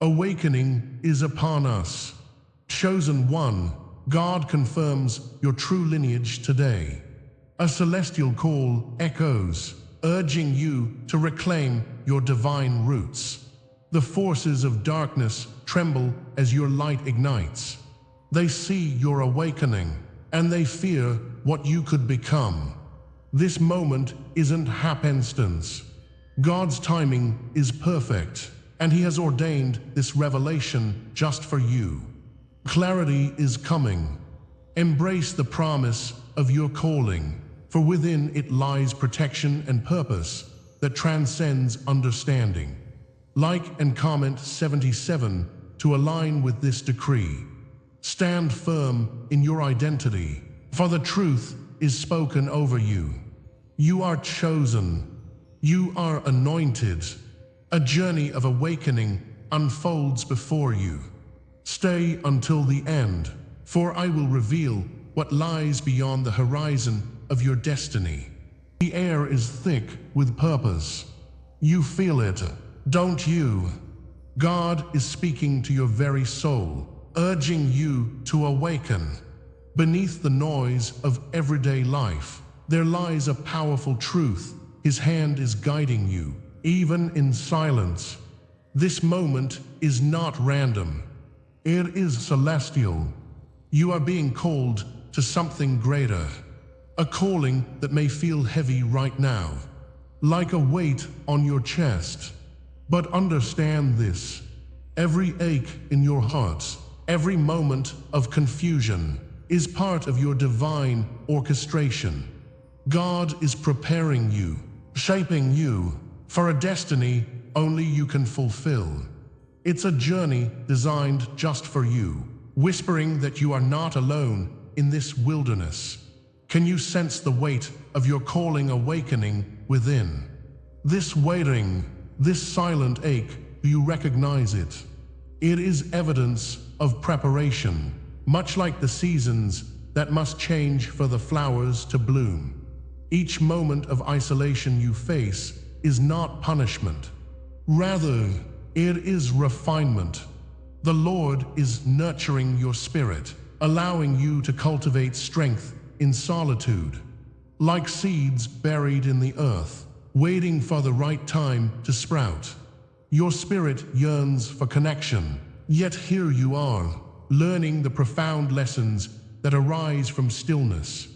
Awakening is upon us. Chosen one, God confirms your true lineage today. A celestial call echoes, urging you to reclaim your divine roots. The forces of darkness tremble as your light ignites. They see your awakening, and they fear what you could become. This moment isn't happenstance. God's timing is perfect, and He has ordained this revelation just for you. Clarity is coming. Embrace the promise of your calling, for within it lies protection and purpose that transcends understanding. Like and comment 77 to align with this decree. Stand firm in your identity, for the truth is spoken over you. You are chosen. You are anointed. A journey of awakening unfolds before you. Stay until the end, for I will reveal what lies beyond the horizon of your destiny. The air is thick with purpose. You feel it, don't you? God is speaking to your very soul, urging you to awaken. Beneath the noise of everyday life, there lies a powerful truth. His hand is guiding you, even in silence. This moment is not random. It is celestial. You are being called to something greater. A calling that may feel heavy right now, like a weight on your chest. But understand this. Every ache in your heart, every moment of confusion is part of your divine orchestration. God is preparing you, shaping you for a destiny only you can fulfill. It's a journey designed just for you, whispering that you are not alone in this wilderness. Can you sense the weight of your calling awakening within? This waiting, this silent ache, do you recognize it? It is evidence of preparation, much like the seasons that must change for the flowers to bloom. Each moment of isolation you face is not punishment. Rather, it is refinement. The Lord is nurturing your spirit, allowing you to cultivate strength in solitude. Like seeds buried in the earth, waiting for the right time to sprout. Your spirit yearns for connection, yet here you are, learning the profound lessons that arise from stillness.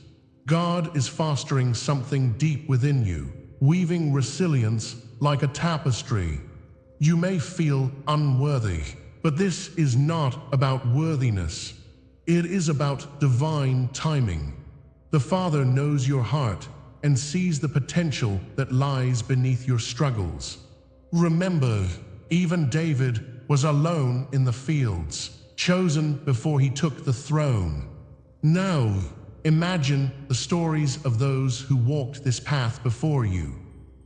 God is fostering something deep within you, weaving resilience like a tapestry. You may feel unworthy, but this is not about worthiness. It is about divine timing. The Father knows your heart and sees the potential that lies beneath your struggles. Remember, even David was alone in the fields, chosen before he took the throne. Now, imagine the stories of those who walked this path before you.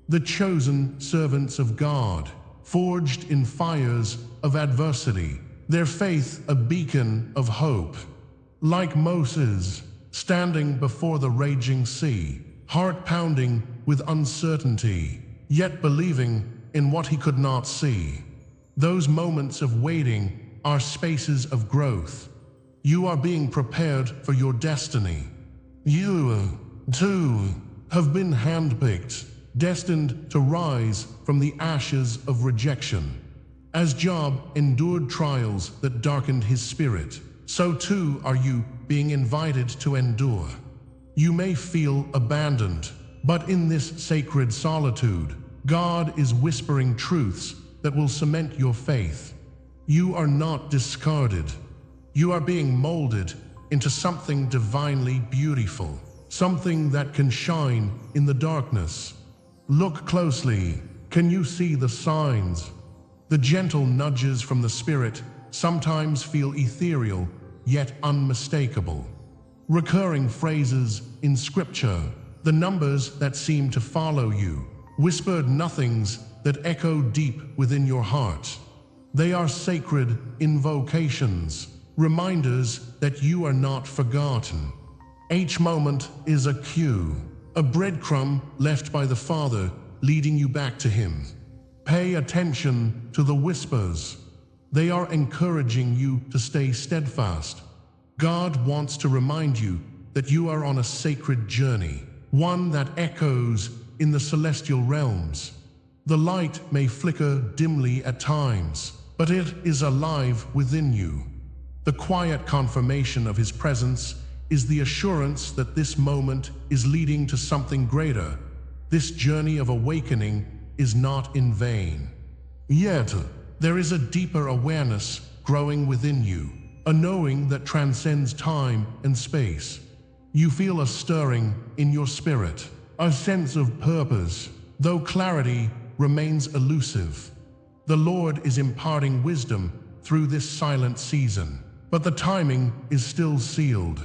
The chosen servants of God, forged in fires of adversity, their faith a beacon of hope. Like Moses, standing before the raging sea, heart pounding with uncertainty, yet believing in what he could not see. Those moments of waiting are spaces of growth. You are being prepared for your destiny. You, too, have been handpicked, destined to rise from the ashes of rejection. As Job endured trials that darkened his spirit, so too are you being invited to endure. You may feel abandoned, but in this sacred solitude, God is whispering truths that will cement your faith. You are not discarded. You are being molded into something divinely beautiful, something that can shine in the darkness. Look closely. Can you see the signs? The gentle nudges from the Spirit sometimes feel ethereal, yet unmistakable. Recurring phrases in Scripture, the numbers that seem to follow you, whispered nothings that echo deep within your heart. They are sacred invocations, reminders that you are not forgotten. Each moment is a cue, a breadcrumb left by the Father leading you back to Him. Pay attention to the whispers. They are encouraging you to stay steadfast. God wants to remind you that you are on a sacred journey, one that echoes in the celestial realms. The light may flicker dimly at times, but it is alive within you. The quiet confirmation of His presence is the assurance that this moment is leading to something greater. This journey of awakening is not in vain. Yet, there is a deeper awareness growing within you, a knowing that transcends time and space. You feel a stirring in your spirit, a sense of purpose, though clarity remains elusive. The Lord is imparting wisdom through this silent season, but the timing is still sealed.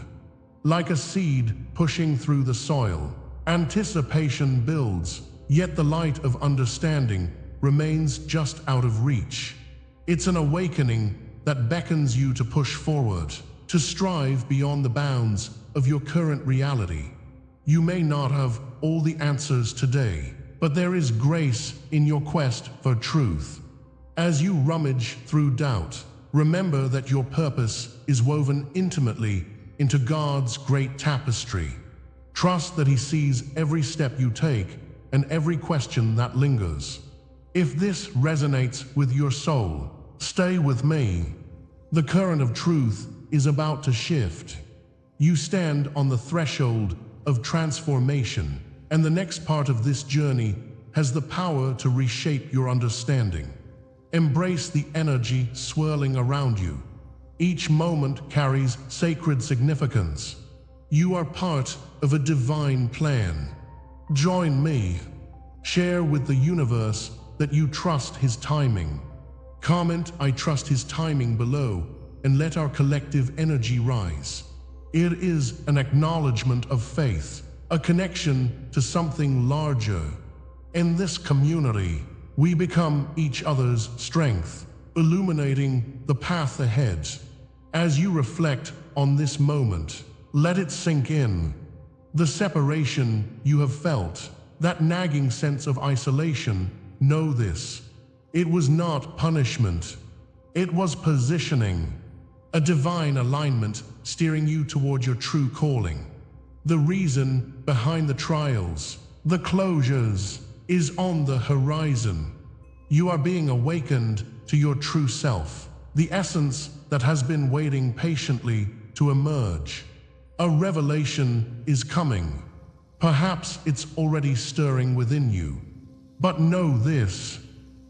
Like a seed pushing through the soil, anticipation builds, yet the light of understanding remains just out of reach. It's an awakening that beckons you to push forward, to strive beyond the bounds of your current reality. You may not have all the answers today, but there is grace in your quest for truth. As you rummage through doubt, remember that your purpose is woven intimately into God's great tapestry. Trust that He sees every step you take and every question that lingers. If this resonates with your soul, stay with me. The current of truth is about to shift. You stand on the threshold of transformation, and the next part of this journey has the power to reshape your understanding. Embrace the energy swirling around you. Each moment carries sacred significance. You are part of a divine plan. Join me. Share with the universe that you trust His timing. Comment "I trust His timing" below, and let our collective energy rise. It is an acknowledgement of faith, a connection to something larger. In this community, we become each other's strength, illuminating the path ahead. As you reflect on this moment, let it sink in. The separation you have felt, that nagging sense of isolation, know this. It was not punishment. It was positioning, a divine alignment steering you toward your true calling. The reason behind the trials, the closures, is on the horizon. You are being awakened to your true self, the essence that has been waiting patiently to emerge. A revelation is coming. Perhaps it's already stirring within you. But know this: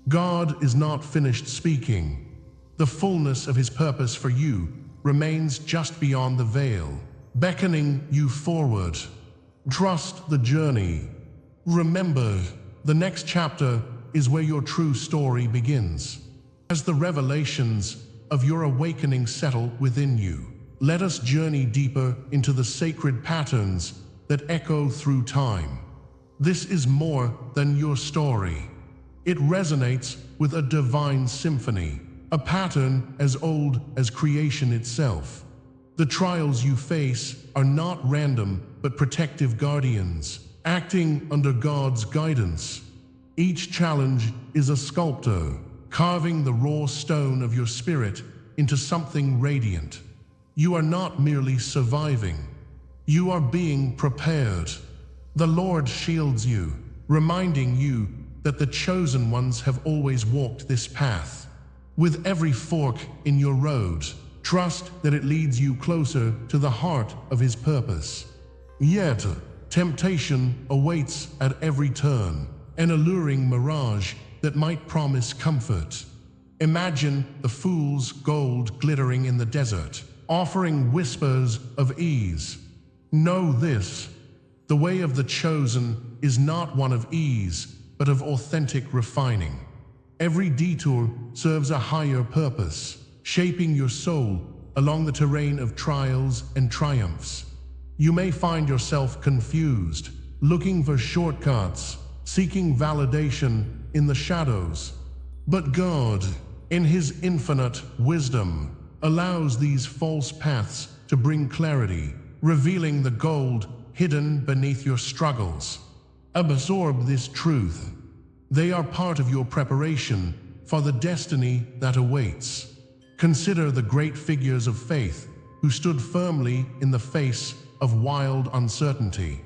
God is not finished speaking. The fullness of His purpose for you remains just beyond the veil, beckoning you forward. Trust the journey. Remember, the next chapter is where your true story begins. As the revelations of your awakening settle within you, let us journey deeper into the sacred patterns that echo through time. This is more than your story. It resonates with a divine symphony, a pattern as old as creation itself. The trials you face are not random but protective guardians, acting under God's guidance. Each challenge is a sculptor, carving the raw stone of your spirit into something radiant. You are not merely surviving. You are being prepared. The Lord shields you, reminding you that the chosen ones have always walked this path. With every fork in your road, trust that it leads you closer to the heart of His purpose. Yet, temptation awaits at every turn, an alluring mirage that might promise comfort. Imagine the fool's gold glittering in the desert, offering whispers of ease. Know this: the way of the chosen is not one of ease, but of authentic refining. Every detour serves a higher purpose, shaping your soul along the terrain of trials and triumphs. You may find yourself confused, looking for shortcuts, seeking validation in the shadows. But God, in His infinite wisdom, allows these false paths to bring clarity, revealing the gold hidden beneath your struggles. Absorb this truth. They are part of your preparation for the destiny that awaits. Consider the great figures of faith who stood firmly in the face of wild uncertainty.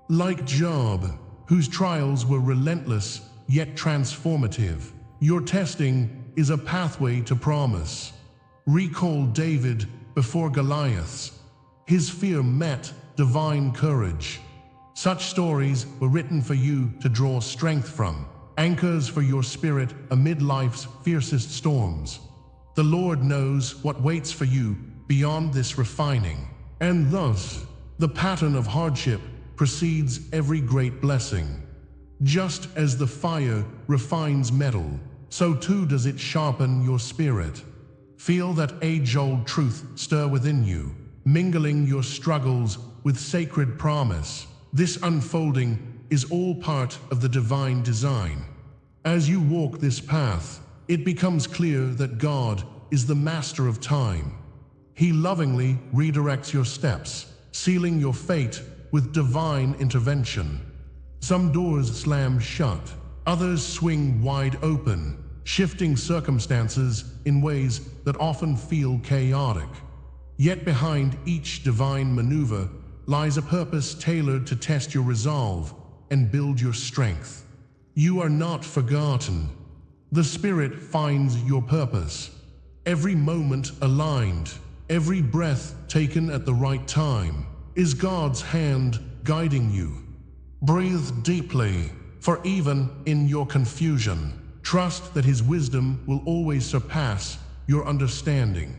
Like Job, whose trials were relentless yet transformative. Your testing is a pathway to promise. Recall David before Goliath. His fear met divine courage. Such stories were written for you to draw strength from, anchors for your spirit amid life's fiercest storms. The Lord knows what waits for you beyond this refining, and thus the pattern of hardship precedes every great blessing. Just as the fire refines metal, so too does it sharpen your spirit. Feel that age-old truth stir within you, mingling your struggles with sacred promise. This unfolding is all part of the divine design. As you walk this path, it becomes clear that God is the master of time. He lovingly redirects your steps, sealing your fate with divine intervention. Some doors slam shut, others swing wide open, shifting circumstances in ways that often feel chaotic. Yet behind each divine maneuver lies a purpose tailored to test your resolve and build your strength. You are not forgotten. The Spirit finds your purpose. Every moment aligned, every breath taken at the right time, is God's hand guiding you. Breathe deeply, for even in your confusion, trust that His wisdom will always surpass your understanding.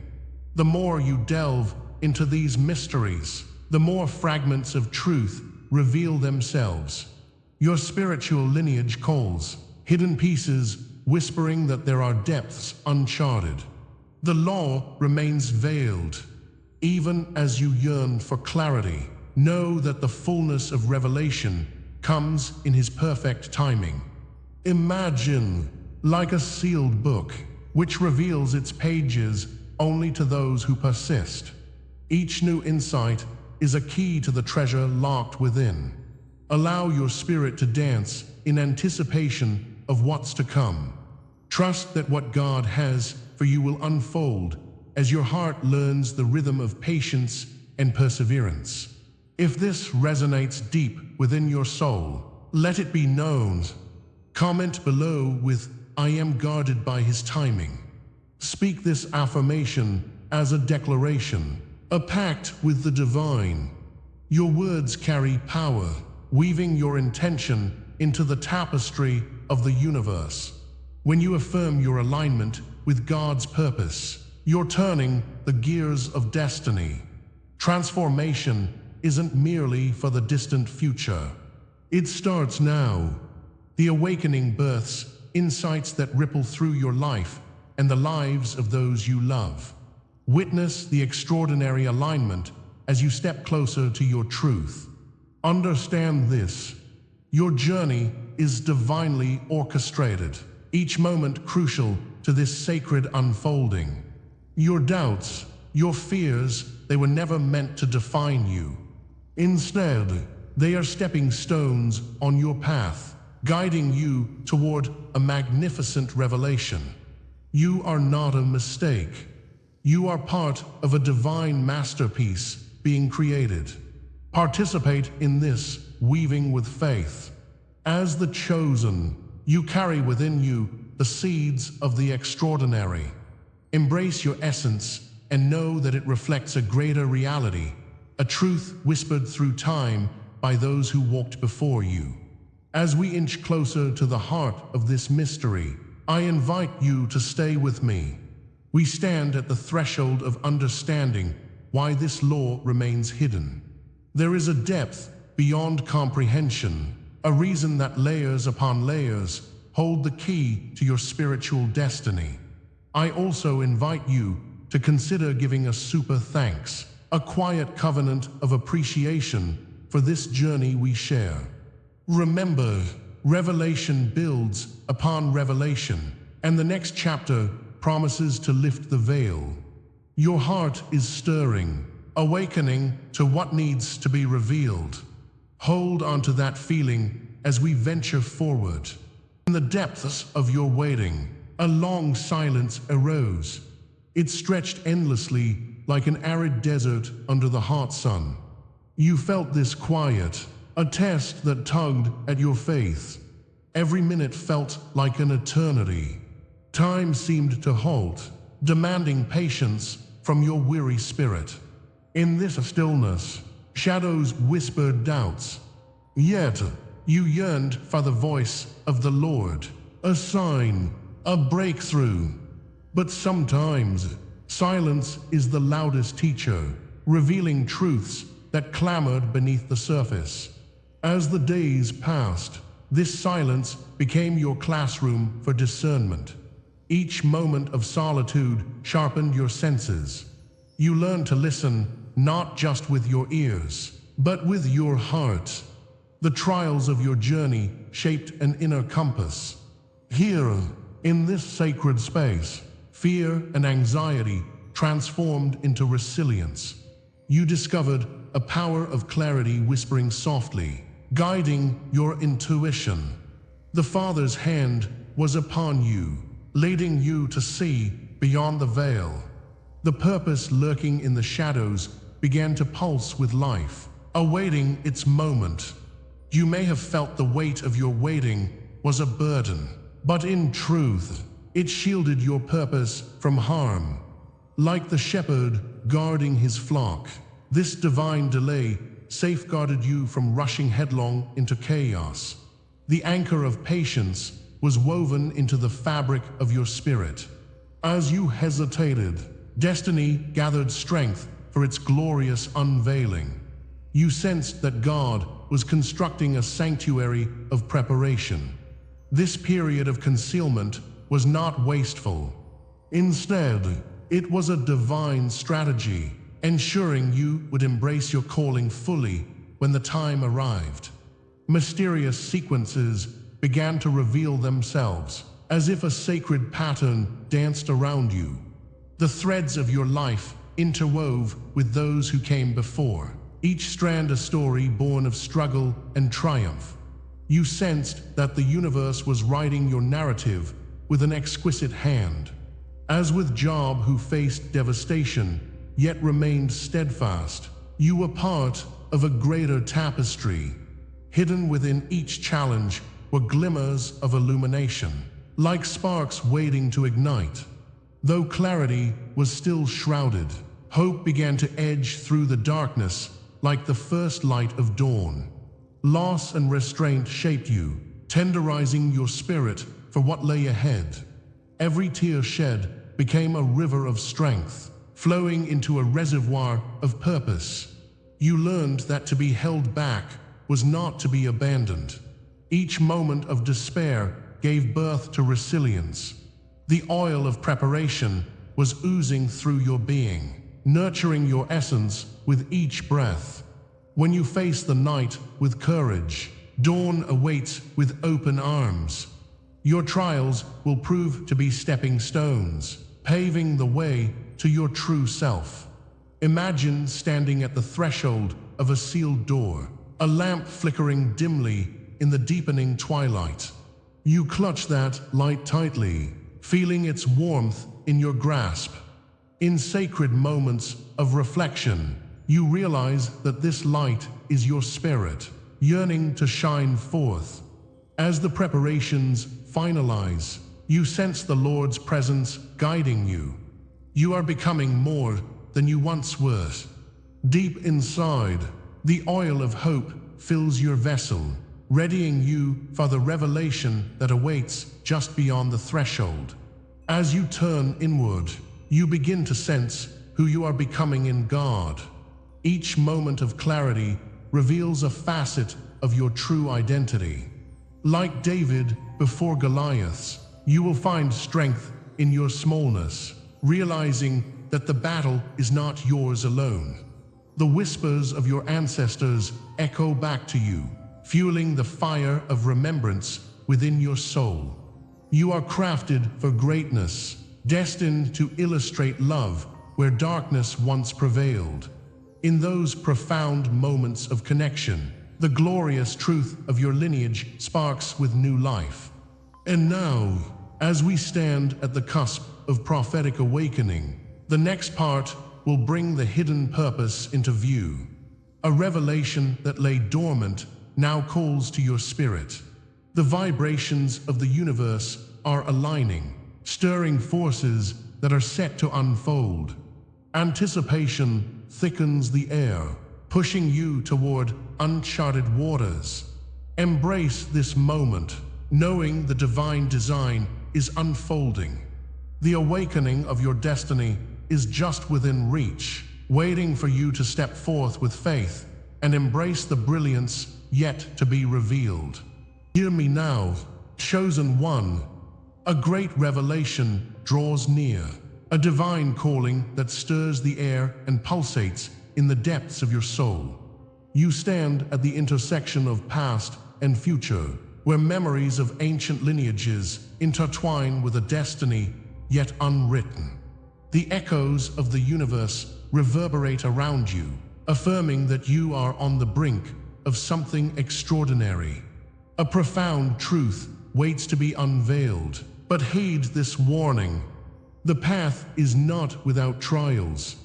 The more you delve into these mysteries, the more fragments of truth reveal themselves. Your spiritual lineage calls, hidden pieces whispering that there are depths uncharted. The law remains veiled. Even as you yearn for clarity, know that the fullness of revelation comes in His perfect timing. Imagine like a sealed book, which reveals its pages only to those who persist. Each new insight is a key to the treasure locked within. Allow your spirit to dance in anticipation of what's to come. Trust that what God has for you will unfold as your heart learns the rhythm of patience and perseverance. If this resonates deep within your soul, let it be known. Comment below with "I am guarded by His timing." Speak this affirmation as a declaration, a pact with the divine. Your words carry power, weaving your intention into the tapestry of the universe. When you affirm your alignment with God's purpose, you're turning the gears of destiny. Transformation isn't merely for the distant future. It starts now. The awakening births insights that ripple through your life and the lives of those you love. Witness the extraordinary alignment as you step closer to your truth. Understand this: your journey is divinely orchestrated, each moment crucial to this sacred unfolding. Your doubts, your fears, they were never meant to define you. Instead, they are stepping stones on your path, guiding you toward a magnificent revelation. You are not a mistake. You are part of a divine masterpiece being created. Participate in this weaving with faith. As the chosen, you carry within you the seeds of the extraordinary. Embrace your essence and know that it reflects a greater reality, a truth whispered through time by those who walked before you. As we inch closer to the heart of this mystery, I invite you to stay with me. We stand at the threshold of understanding why this law remains hidden. There is a depth beyond comprehension, a reason that layers upon layers hold the key to your spiritual destiny. I also invite you to consider giving a super thanks, a quiet covenant of appreciation for this journey we share. Remember, revelation builds upon revelation, and the next chapter promises to lift the veil. Your heart is stirring, awakening to what needs to be revealed. Hold on to that feeling as we venture forward. In the depths of your waiting, A long silence arose. It stretched endlessly like an arid desert under the hot sun. You felt this quiet, a test that tugged at your faith. Every minute felt like an eternity. Time seemed to halt, demanding patience from your weary spirit. In this stillness, shadows whispered doubts. Yet, you yearned for the voice of the Lord, a sign, a breakthrough. But sometimes, silence is the loudest teacher, revealing truths that clamored beneath the surface. As the days passed, this silence became your classroom for discernment. Each moment of solitude sharpened your senses. You learned to listen not just with your ears, but with your heart. The trials of your journey shaped an inner compass. Here, in this sacred space, fear and anxiety transformed into resilience. You discovered a power of clarity whispering softly, guiding your intuition. The Father's hand was upon you, leading you to see beyond the veil. The purpose lurking in the shadows began to pulse with life, awaiting its moment. You may have felt the weight of your waiting was a burden, but in truth, it shielded your purpose from harm. Like the shepherd guarding his flock, this divine delay safeguarded you from rushing headlong into chaos. The anchor of patience was woven into the fabric of your spirit. As you hesitated, destiny gathered strength for its glorious unveiling. You sensed that God was constructing a sanctuary of preparation. This period of concealment was not wasteful. Instead, it was a divine strategy, ensuring you would embrace your calling fully when the time arrived. Mysterious sequences began to reveal themselves, as if a sacred pattern danced around you. The threads of your life interwove with those who came before, each strand a story born of struggle and triumph. You sensed that the universe was writing your narrative with an exquisite hand. As with Job, who faced devastation, yet remained steadfast, you were part of a greater tapestry. Hidden within each challenge were glimmers of illumination, like sparks waiting to ignite. Though clarity was still shrouded, hope began to edge through the darkness like the first light of dawn. Loss and restraint shaped you, tenderizing your spirit for what lay ahead. Every tear shed became a river of strength, flowing into a reservoir of purpose. You learned that to be held back was not to be abandoned. Each moment of despair gave birth to resilience. The oil of preparation was oozing through your being, nurturing your essence with each breath. When you face the night with courage, dawn awaits with open arms. Your trials will prove to be stepping stones, paving the way to your true self. Imagine standing at the threshold of a sealed door, a lamp flickering dimly in the deepening twilight. You clutch that light tightly, feeling its warmth in your grasp. In sacred moments of reflection, you realize that this light is your spirit, yearning to shine forth. As the preparations finalize, you sense the Lord's presence guiding you. You are becoming more than you once were. Deep inside, the oil of hope fills your vessel, readying you for the revelation that awaits just beyond the threshold. As you turn inward, you begin to sense who you are becoming in God. Each moment of clarity reveals a facet of your true identity. Like David before Goliath, you will find strength in your smallness, realizing that the battle is not yours alone. The whispers of your ancestors echo back to you, fueling the fire of remembrance within your soul. You are crafted for greatness, destined to illustrate love where darkness once prevailed. In those profound moments of connection, the glorious truth of your lineage sparks with new life. And now, As we stand at the cusp of prophetic awakening, the next part will bring the hidden purpose into view. A revelation that lay dormant now calls to your spirit. The vibrations of the universe are aligning, stirring forces that are set to unfold. Anticipation thickens the air, pushing you toward uncharted waters. Embrace this moment, knowing the divine design is unfolding. The awakening of your destiny is just within reach, waiting for you to step forth with faith and embrace the brilliance yet to be revealed. Hear me now, chosen one. A great revelation draws near, a divine calling that stirs the air and pulsates in the depths of your soul. You stand at the intersection of past and future, where memories of ancient lineages intertwine with a destiny yet unwritten. The echoes of the universe reverberate around you, affirming that you are on the brink of something extraordinary. A profound truth waits to be unveiled, but heed this warning. The path is not without trials.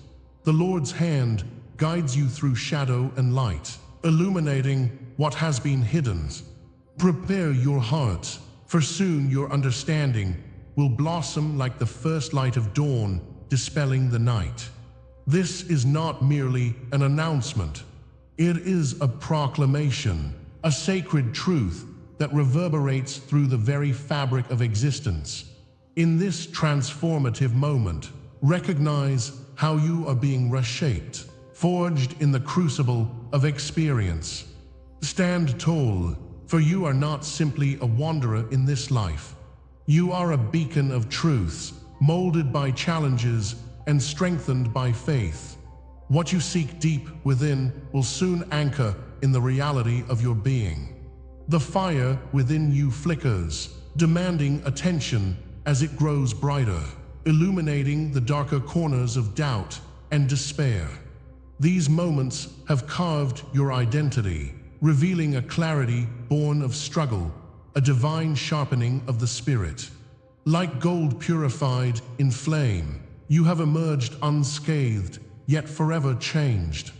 The Lord's hand guides you through shadow and light, illuminating what has been hidden. Prepare your heart, for soon your understanding will blossom like the first light of dawn, dispelling the night. This is not merely an announcement. It is a proclamation, a sacred truth that reverberates through the very fabric of existence. In this transformative moment, recognize how you are being reshaped, forged in the crucible of experience. Stand tall, for you are not simply a wanderer in this life. You are a beacon of truths, molded by challenges and strengthened by faith. What you seek deep within will soon anchor in the reality of your being. The fire within you flickers, demanding attention as it grows brighter, illuminating the darker corners of doubt and despair. These moments have carved your identity, revealing a clarity born of struggle, a divine sharpening of the spirit. Like gold purified in flame, you have emerged unscathed, yet forever changed.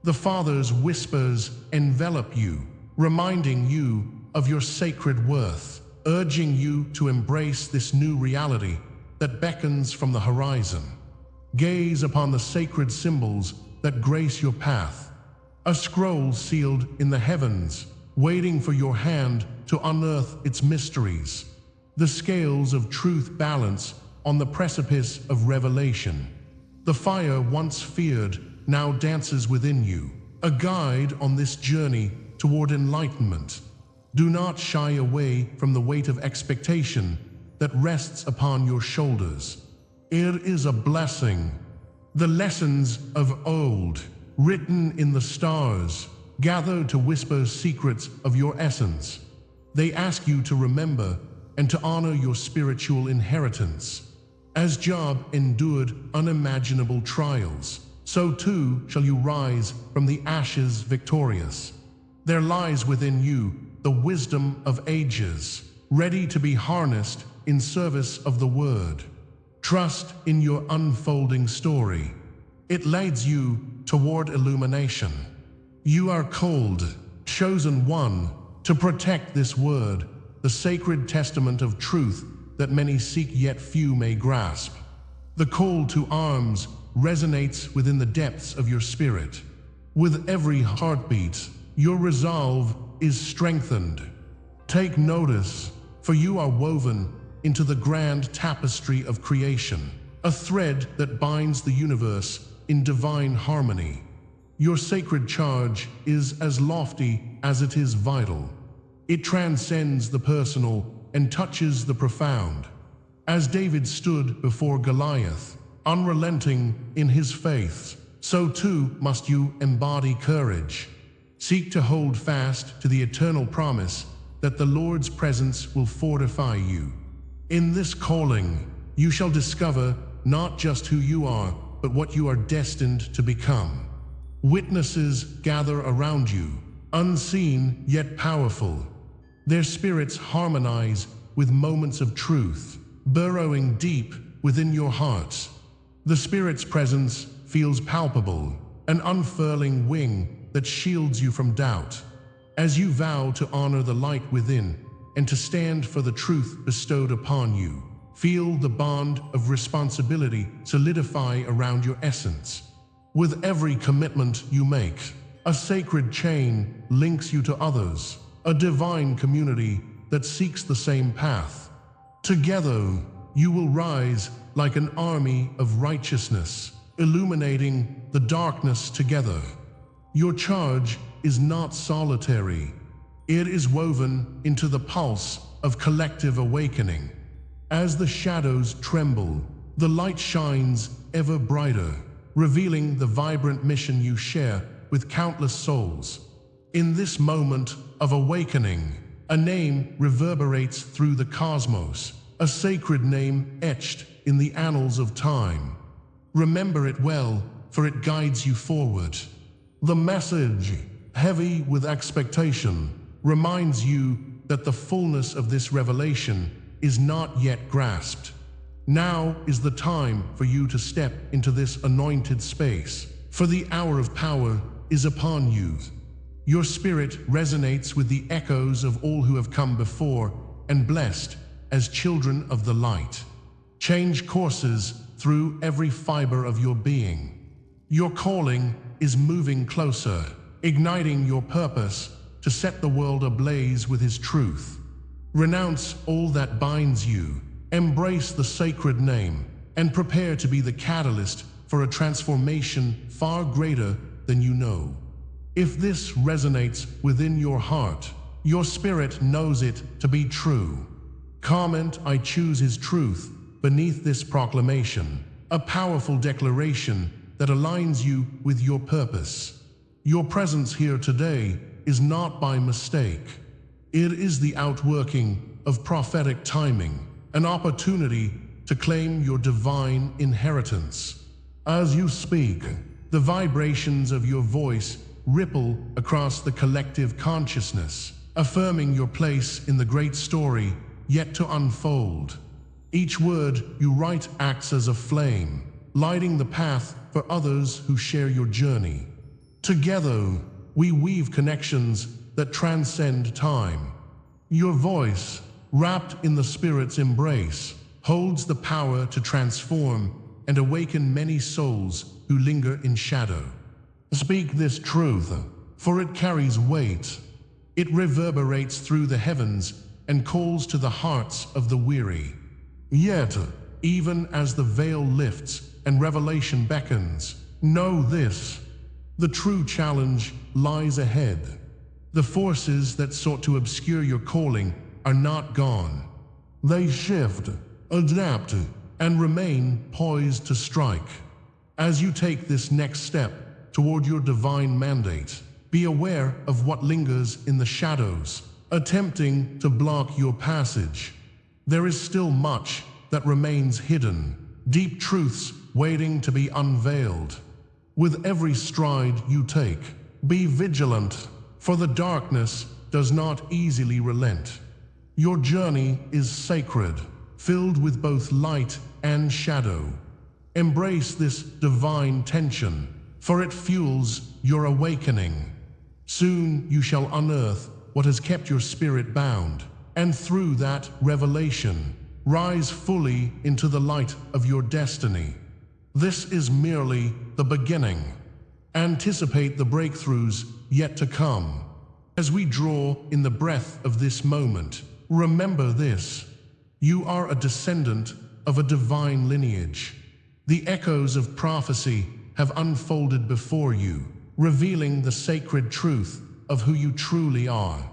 The Father's whispers envelop you, reminding you of your sacred worth, urging you to embrace this new reality that beckons from the horizon. Gaze upon the sacred symbols that grace your path, a scroll sealed in the heavens, waiting for your hand to unearth its mysteries. The scales of truth balance on the precipice of revelation. The fire once feared now dances within you, a guide on this journey toward enlightenment. Do not shy away from the weight of expectation that rests upon your shoulders. It is a blessing. The lessons of old, written in the stars, gather to whisper secrets of your essence. They ask you to remember and to honor your spiritual inheritance. As Job endured unimaginable trials, so too shall you rise from the ashes victorious. There lies within you the wisdom of ages, ready to be harnessed in service of the word. Trust in your unfolding story. It leads you toward illumination. You are called, chosen one, to protect this word, the sacred testament of truth that many seek yet few may grasp. The call to arms resonates within the depths of your spirit. With every heartbeat, your resolve is strengthened. Take notice, for you are woven into the grand tapestry of creation, a thread that binds the universe in divine harmony. Your sacred charge is as lofty as it is vital. It transcends the personal and touches the profound. As David stood before Goliath, unrelenting in his faith, so too must you embody courage. Seek to hold fast to the eternal promise that the Lord's presence will fortify you. In this calling, you shall discover not just who you are, but what you are destined to become. Witnesses gather around you, unseen yet powerful. Their spirits harmonize with moments of truth, burrowing deep within your heart. The Spirit's presence feels palpable, an unfurling wing that shields you from doubt. As you vow to honor the light within and to stand for the truth bestowed upon you, feel the bond of responsibility solidify around your essence. With every commitment you make, a sacred chain links you to others, a divine community that seeks the same path. Together, you will rise like an army of righteousness, illuminating the darkness together. Your charge is not solitary. It is woven into the pulse of collective awakening. As the shadows tremble, the light shines ever brighter, revealing the vibrant mission you share with countless souls. In this moment of awakening, a name reverberates through the cosmos, a sacred name etched in the annals of time. Remember it well, for it guides you forward. The message, heavy with expectation, reminds you that the fullness of this revelation is not yet grasped. Now is the time for you to step into this anointed space, for the hour of power is upon you. Your spirit resonates with the echoes of all who have come before and blessed as children of the light. Change courses through every fiber of your being. Your calling is moving closer, igniting your purpose to set the world ablaze with His truth. Renounce all that binds you, embrace the sacred name, and prepare to be the catalyst for a transformation far greater than you know. If this resonates within your heart, your spirit knows it to be true. Comment "I choose His truth" beneath this proclamation, a powerful declaration that aligns you with your purpose. Your presence here today is not by mistake. It is the outworking of prophetic timing, an opportunity to claim your divine inheritance. As you speak, the vibrations of your voice ripple across the collective consciousness, affirming your place in the great story yet to unfold. Each word you write acts as a flame, lighting the path for others who share your journey. Together, we weave connections that transcend time. Your voice, wrapped in the Spirit's embrace, holds the power to transform and awaken many souls who linger in shadow. Speak this truth, for it carries weight. It reverberates through the heavens and calls to the hearts of the weary. Yet, even as the veil lifts and revelation beckons, know this: the true challenge lies ahead. The forces that sought to obscure your calling are not gone. They shift, adapt, and remain poised to strike. As you take this next step toward your divine mandate, be aware of what lingers in the shadows, attempting to block your passage. There is still much that remains hidden, deep truths waiting to be unveiled. With every stride you take, be vigilant, for the darkness does not easily relent. Your journey is sacred, filled with both light and shadow. Embrace this divine tension, for it fuels your awakening. Soon you shall unearth what has kept your spirit bound, and through that revelation, rise fully into the light of your destiny. This is merely the beginning. Anticipate the breakthroughs yet to come. As we draw in the breath of this moment, remember this: you are a descendant of a divine lineage. The echoes of prophecy have unfolded before you, revealing the sacred truth of who you truly are.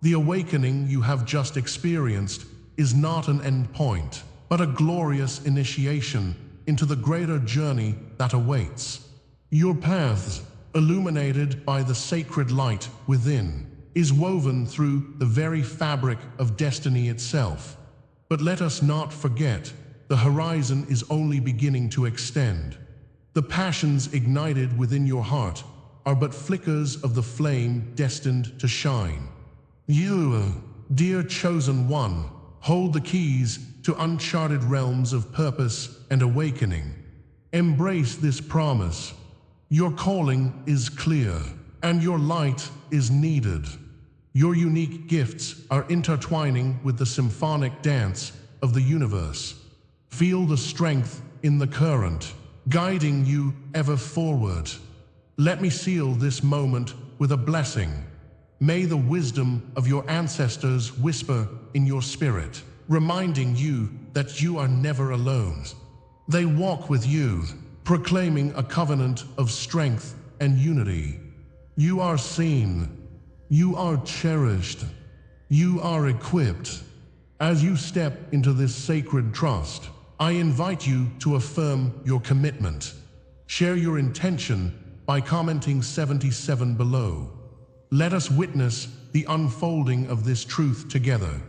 The awakening you have just experienced is not an end point, but a glorious initiation into the greater journey that awaits. Your path, illuminated by the sacred light within, is woven through the very fabric of destiny itself. But let us not forget, the horizon is only beginning to extend. The passions ignited within your heart are but flickers of the flame destined to shine. You, dear chosen one, hold the keys to uncharted realms of purpose and awakening. Embrace this promise. Your calling is clear, and your light is needed. Your unique gifts are intertwining with the symphonic dance of the universe. Feel the strength in the current, guiding you ever forward. Let me seal this moment with a blessing. May the wisdom of your ancestors whisper in your spirit, reminding you that you are never alone. They walk with you, proclaiming a covenant of strength and unity. You are seen. You are cherished. You are equipped. As you step into this sacred trust, I invite you to affirm your commitment. Share your intention by commenting 77 below. Let us witness the unfolding of this truth together.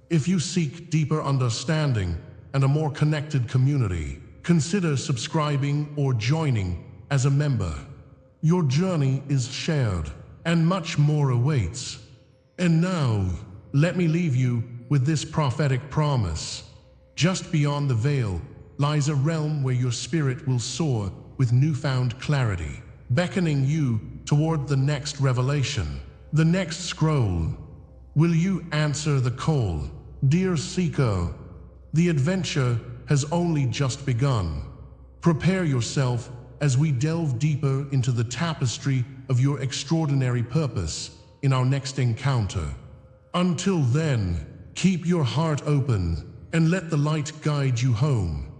If you seek deeper understanding and a more connected community, consider subscribing or joining as a member. Your journey is shared, and much more awaits. And now, let me leave you with this prophetic promise. Just beyond the veil lies a realm where your spirit will soar with newfound clarity, beckoning you toward the next revelation, the next scroll. Will you answer the call? Dear seeker, the adventure has only just begun. Prepare yourself as we delve deeper into the tapestry of your extraordinary purpose in our next encounter. Until then, keep your heart open and let the light guide you home.